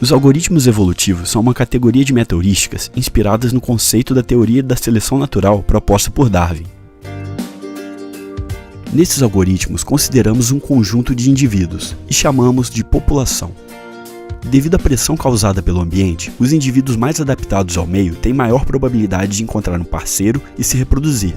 Os algoritmos evolutivos são uma categoria de meta-heurísticas inspiradas no conceito da teoria da seleção natural proposta por Darwin. Nesses algoritmos, consideramos um conjunto de indivíduos e chamamos de população. Devido à pressão causada pelo ambiente, os indivíduos mais adaptados ao meio têm maior probabilidade de encontrar um parceiro e se reproduzir.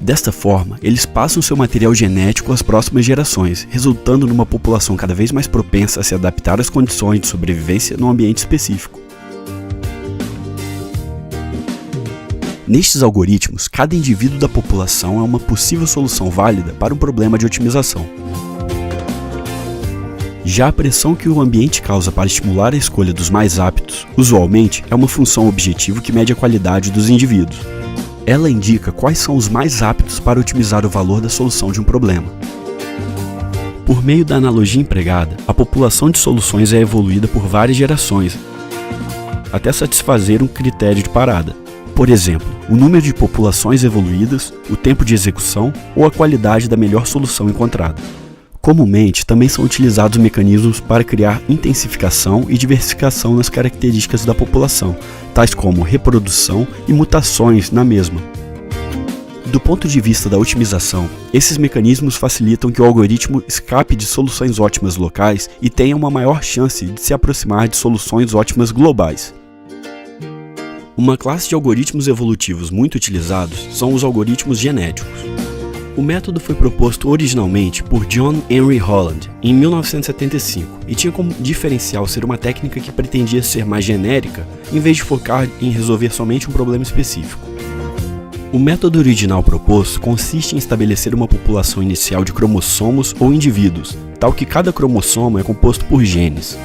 Desta forma, eles passam seu material genético às próximas gerações, resultando numa população cada vez mais propensa a se adaptar às condições de sobrevivência num ambiente específico. Nestes algoritmos, cada indivíduo da população é uma possível solução válida para um problema de otimização. Já a pressão que o ambiente causa para estimular a escolha dos mais aptos, usualmente, é uma função objetivo que mede a qualidade dos indivíduos. Ela indica quais são os mais aptos para otimizar o valor da solução de um problema. Por meio da analogia empregada, a população de soluções é evoluída por várias gerações, até satisfazer um critério de parada. Por exemplo, o número de populações evoluídas, o tempo de execução ou a qualidade da melhor solução encontrada. Comumente, também são utilizados mecanismos para criar intensificação e diversificação nas características da população, tais como reprodução e mutações na mesma. Do ponto de vista da otimização, esses mecanismos facilitam que o algoritmo escape de soluções ótimas locais e tenha uma maior chance de se aproximar de soluções ótimas globais. Uma classe de algoritmos evolutivos muito utilizados são os algoritmos genéticos. O método foi proposto originalmente por John Henry Holland em 1975 e tinha como diferencial ser uma técnica que pretendia ser mais genérica em vez de focar em resolver somente um problema específico. O método original proposto consiste em estabelecer uma população inicial de cromossomos ou indivíduos, tal que cada cromossomo é composto por genes.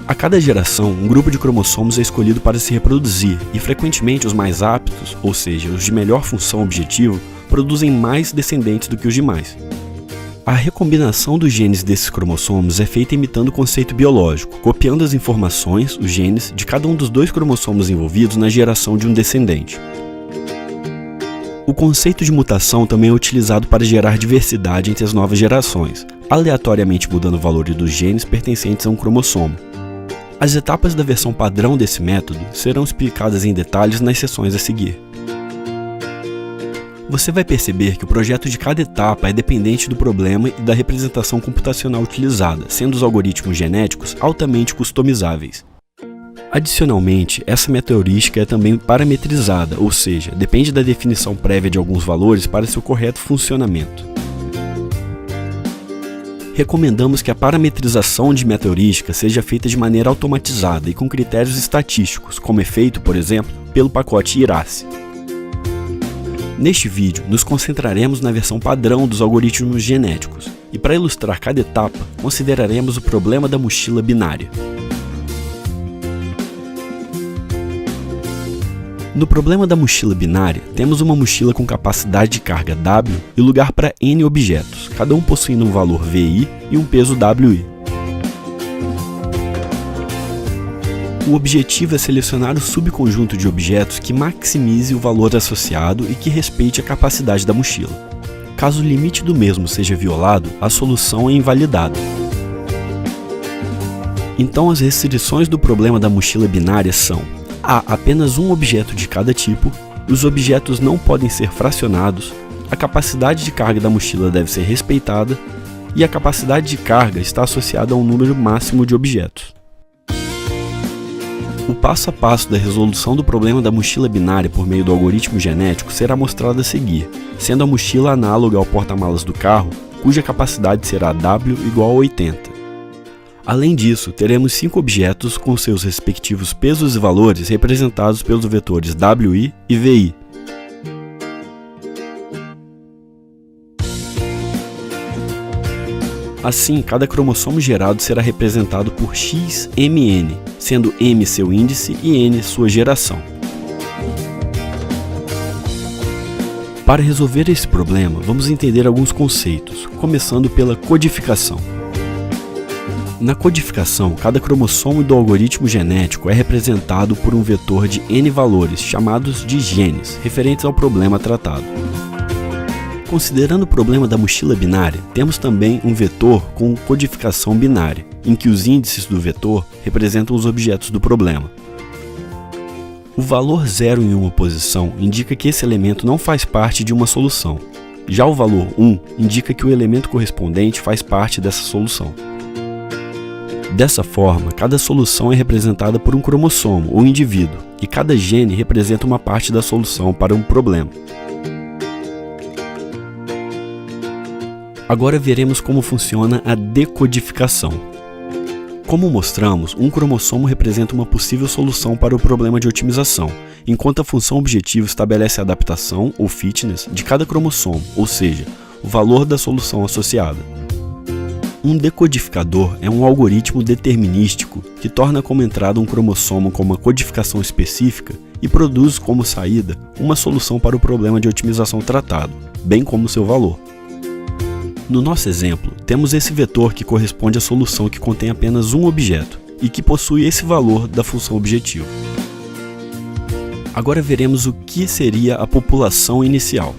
A cada geração, um grupo de cromossomos é escolhido para se reproduzir e frequentemente os mais aptos, ou seja, os de melhor função objetivo, produzem mais descendentes do que os demais. A recombinação dos genes desses cromossomos é feita imitando o conceito biológico, copiando as informações, os genes, de cada um dos dois cromossomos envolvidos na geração de um descendente. O conceito de mutação também é utilizado para gerar diversidade entre as novas gerações, aleatoriamente mudando o valor dos genes pertencentes a um cromossomo. As etapas da versão padrão desse método serão explicadas em detalhes nas seções a seguir. Você vai perceber que o projeto de cada etapa é dependente do problema e da representação computacional utilizada, sendo os algoritmos genéticos altamente customizáveis. Adicionalmente, essa meta-heurística é também parametrizada, ou seja, depende da definição prévia de alguns valores para seu correto funcionamento. Recomendamos que a parametrização de meta-heurística seja feita de maneira automatizada e com critérios estatísticos, como é feito, por exemplo, pelo pacote IRACE. Neste vídeo, nos concentraremos na versão padrão dos algoritmos genéticos, e para ilustrar cada etapa, consideraremos o problema da mochila binária. No problema da mochila binária, temos uma mochila com capacidade de carga W e lugar para N objetos, cada um possuindo um valor VI e um peso WI. O objetivo é selecionar o subconjunto de objetos que maximize o valor associado e que respeite a capacidade da mochila. Caso o limite do mesmo seja violado, a solução é invalidada. Então as restrições do problema da mochila binária são: há apenas um objeto de cada tipo, os objetos não podem ser fracionados, a capacidade de carga da mochila deve ser respeitada e a capacidade de carga está associada a um número máximo de objetos. O passo a passo da resolução do problema da mochila binária por meio do algoritmo genético será mostrado a seguir, sendo a mochila análoga ao porta-malas do carro, cuja capacidade será W igual a 80. Além disso, teremos 5 objetos com seus respectivos pesos e valores representados pelos vetores WI e VI. Assim, cada cromossomo gerado será representado por XMN, sendo M seu índice e N sua geração. Para resolver esse problema, vamos entender alguns conceitos, começando pela codificação. Na codificação, cada cromossomo do algoritmo genético é representado por um vetor de N valores, chamados de genes, referentes ao problema tratado. Considerando o problema da mochila binária, temos também um vetor com codificação binária, em que os índices do vetor representam os objetos do problema. O valor 0 em uma posição indica que esse elemento não faz parte de uma solução. Já o valor 1 indica que o elemento correspondente faz parte dessa solução. Dessa forma, cada solução é representada por um cromossomo ou indivíduo, e cada gene representa uma parte da solução para um problema. Agora veremos como funciona a decodificação. Como mostramos, um cromossomo representa uma possível solução para o problema de otimização, enquanto a função objetivo estabelece a adaptação, ou fitness, de cada cromossomo, ou seja, o valor da solução associada. Um decodificador é um algoritmo determinístico que torna como entrada um cromossomo com uma codificação específica e produz como saída uma solução para o problema de otimização tratado, bem como seu valor. No nosso exemplo, temos esse vetor que corresponde à solução que contém apenas um objeto e que possui esse valor da função objetivo. Agora veremos o que seria a população inicial.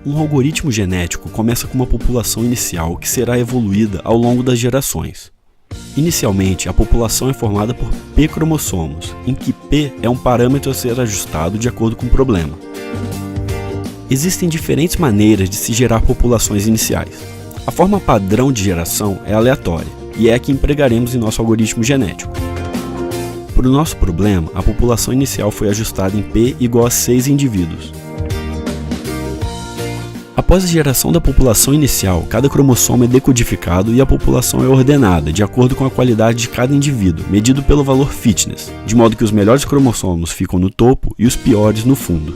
Um algoritmo genético começa com uma população inicial que será evoluída ao longo das gerações. Inicialmente, a população é formada por P cromossomos, em que P é um parâmetro a ser ajustado de acordo com o problema. Existem diferentes maneiras de se gerar populações iniciais. A forma padrão de geração é aleatória, e é a que empregaremos em nosso algoritmo genético. Para o nosso problema, a população inicial foi ajustada em P igual a 6 indivíduos. Após a geração da população inicial, cada cromossomo é decodificado e a população é ordenada de acordo com a qualidade de cada indivíduo, medido pelo valor fitness, de modo que os melhores cromossomos ficam no topo e os piores no fundo.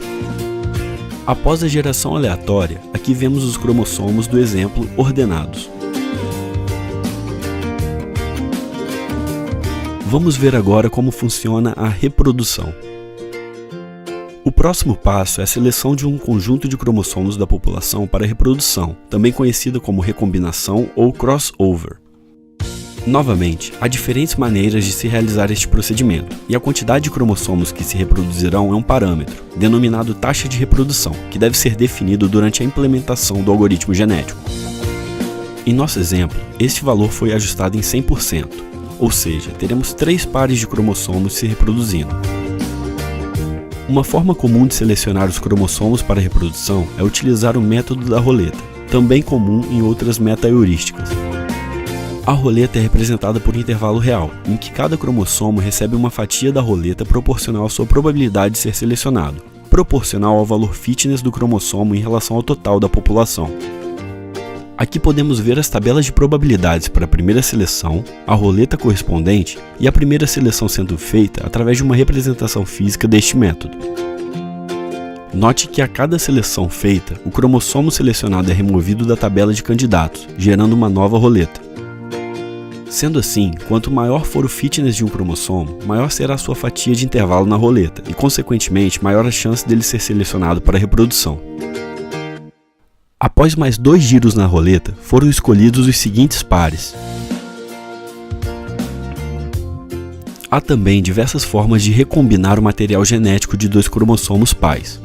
Após a geração aleatória, aqui vemos os cromossomos do exemplo ordenados. Vamos ver agora como funciona a reprodução. O próximo passo é a seleção de um conjunto de cromossomos da população para reprodução, também conhecida como recombinação ou crossover. Novamente, há diferentes maneiras de se realizar este procedimento, e a quantidade de cromossomos que se reproduzirão é um parâmetro, denominado taxa de reprodução, que deve ser definido durante a implementação do algoritmo genético. Em nosso exemplo, este valor foi ajustado em 100%, ou seja, teremos 3 pares de cromossomos se reproduzindo. Uma forma comum de selecionar os cromossomos para reprodução é utilizar o método da roleta, também comum em outras meta-heurísticas. A roleta é representada por intervalo real, em que cada cromossomo recebe uma fatia da roleta proporcional à sua probabilidade de ser selecionado, proporcional ao valor fitness do cromossomo em relação ao total da população. Aqui podemos ver as tabelas de probabilidades para a primeira seleção, a roleta correspondente e a primeira seleção sendo feita através de uma representação física deste método. Note que a cada seleção feita, o cromossomo selecionado é removido da tabela de candidatos, gerando uma nova roleta. Sendo assim, quanto maior for o fitness de um cromossomo, maior será a sua fatia de intervalo na roleta e, consequentemente, maior a chance dele ser selecionado para a reprodução. Após mais 2 giros na roleta, foram escolhidos os seguintes pares. Há também diversas formas de recombinar o material genético de 2 cromossomos pais.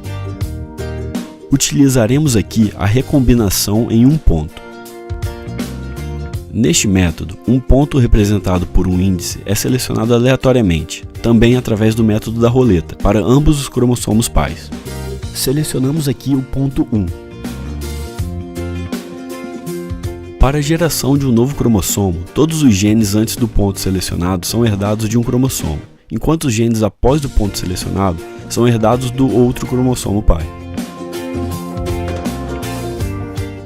Utilizaremos aqui a recombinação em um ponto. Neste método, um ponto representado por um índice é selecionado aleatoriamente, também através do método da roleta, para ambos os cromossomos pais. Selecionamos aqui o ponto 1. Para a geração de um novo cromossomo, todos os genes antes do ponto selecionado são herdados de um cromossomo, enquanto os genes após o ponto selecionado são herdados do outro cromossomo pai.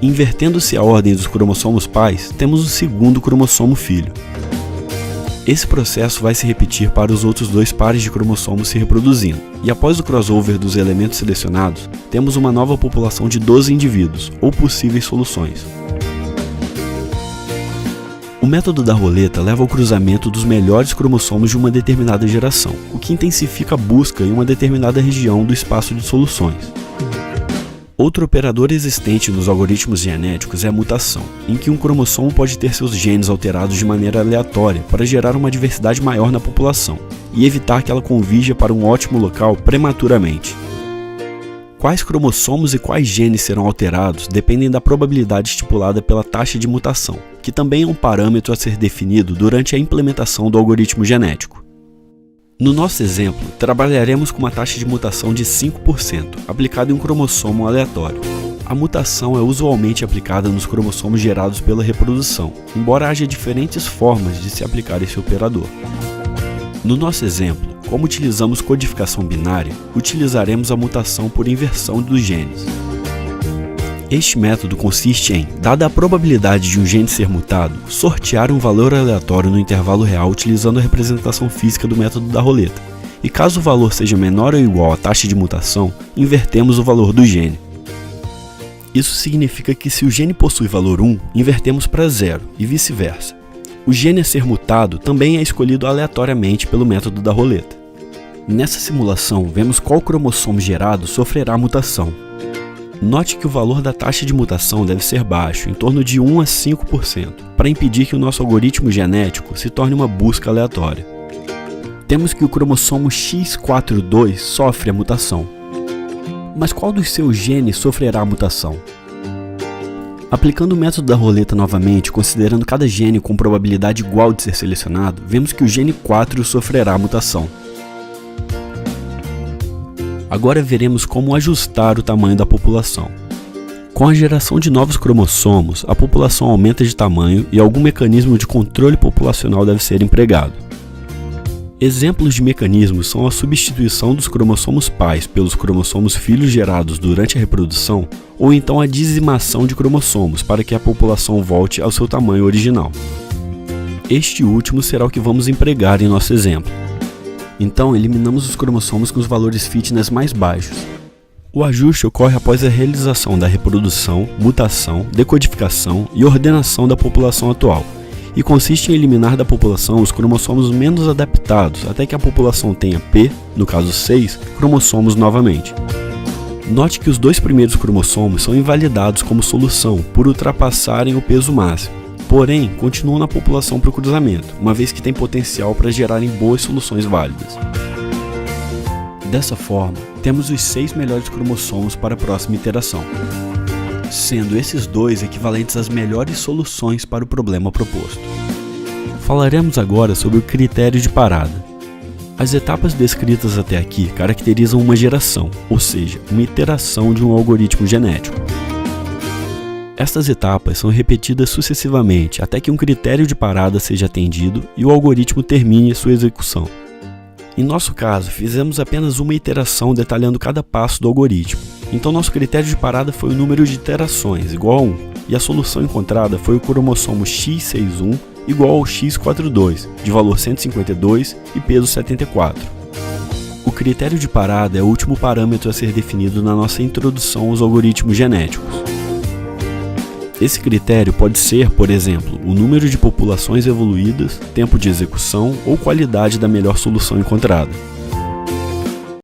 Invertendo-se a ordem dos cromossomos pais, temos o segundo cromossomo filho. Esse processo vai se repetir para os outros 2 pares de cromossomos se reproduzindo, e após o crossover dos elementos selecionados, temos uma nova população de 12 indivíduos, ou possíveis soluções. O método da roleta leva ao cruzamento dos melhores cromossomos de uma determinada geração, o que intensifica a busca em uma determinada região do espaço de soluções. Outro operador existente nos algoritmos genéticos é a mutação, em que um cromossomo pode ter seus genes alterados de maneira aleatória para gerar uma diversidade maior na população e evitar que ela convirja para um ótimo local prematuramente. Quais cromossomos e quais genes serão alterados dependem da probabilidade estipulada pela taxa de mutação, que também é um parâmetro a ser definido durante a implementação do algoritmo genético. No nosso exemplo, trabalharemos com uma taxa de mutação de 5%, aplicada em um cromossomo aleatório. A mutação é usualmente aplicada nos cromossomos gerados pela reprodução, embora haja diferentes formas de se aplicar esse operador. No nosso exemplo, como utilizamos codificação binária, utilizaremos a mutação por inversão dos genes. Este método consiste em, dada a probabilidade de um gene ser mutado, sortear um valor aleatório no intervalo real utilizando a representação física do método da roleta, e caso o valor seja menor ou igual à taxa de mutação, invertemos o valor do gene. Isso significa que se o gene possui valor 1, invertemos para 0, e vice-versa. O gene a ser mutado também é escolhido aleatoriamente pelo método da roleta. Nessa simulação, vemos qual cromossomo gerado sofrerá a mutação. Note que o valor da taxa de mutação deve ser baixo, em torno de 1 a 5%, para impedir que o nosso algoritmo genético se torne uma busca aleatória. Temos que o cromossomo X42 sofre a mutação. Mas qual dos seus genes sofrerá a mutação? Aplicando o método da roleta novamente, considerando cada gene com probabilidade igual de ser selecionado, vemos que o gene 4 sofrerá a mutação. Agora veremos como ajustar o tamanho da população. Com a geração de novos cromossomos, a população aumenta de tamanho e algum mecanismo de controle populacional deve ser empregado. Exemplos de mecanismos são a substituição dos cromossomos pais pelos cromossomos filhos gerados durante a reprodução, ou então a dizimação de cromossomos para que a população volte ao seu tamanho original. Este último será o que vamos empregar em nosso exemplo. Então, eliminamos os cromossomos com os valores fitness mais baixos. O ajuste ocorre após a realização da reprodução, mutação, decodificação e ordenação da população atual, e consiste em eliminar da população os cromossomos menos adaptados até que a população tenha P, no caso 6, cromossomos novamente. Note que os dois primeiros cromossomos são invalidados como solução por ultrapassarem o peso máximo. Porém, continuam na população para o cruzamento, uma vez que tem potencial para gerarem boas soluções válidas. Dessa forma, temos os 6 melhores cromossomos para a próxima iteração, sendo esses dois equivalentes às melhores soluções para o problema proposto. Falaremos agora sobre o critério de parada. As etapas descritas até aqui caracterizam uma geração, ou seja, uma iteração de um algoritmo genético. Estas etapas são repetidas sucessivamente até que um critério de parada seja atendido e o algoritmo termine sua execução. Em nosso caso, fizemos apenas uma iteração detalhando cada passo do algoritmo, então nosso critério de parada foi o número de iterações, igual a 1, e a solução encontrada foi o cromossomo X61 igual ao X42, de valor 152 e peso 74. O critério de parada é o último parâmetro a ser definido na nossa introdução aos algoritmos genéticos. Esse critério pode ser, por exemplo, o número de populações evoluídas, tempo de execução ou qualidade da melhor solução encontrada.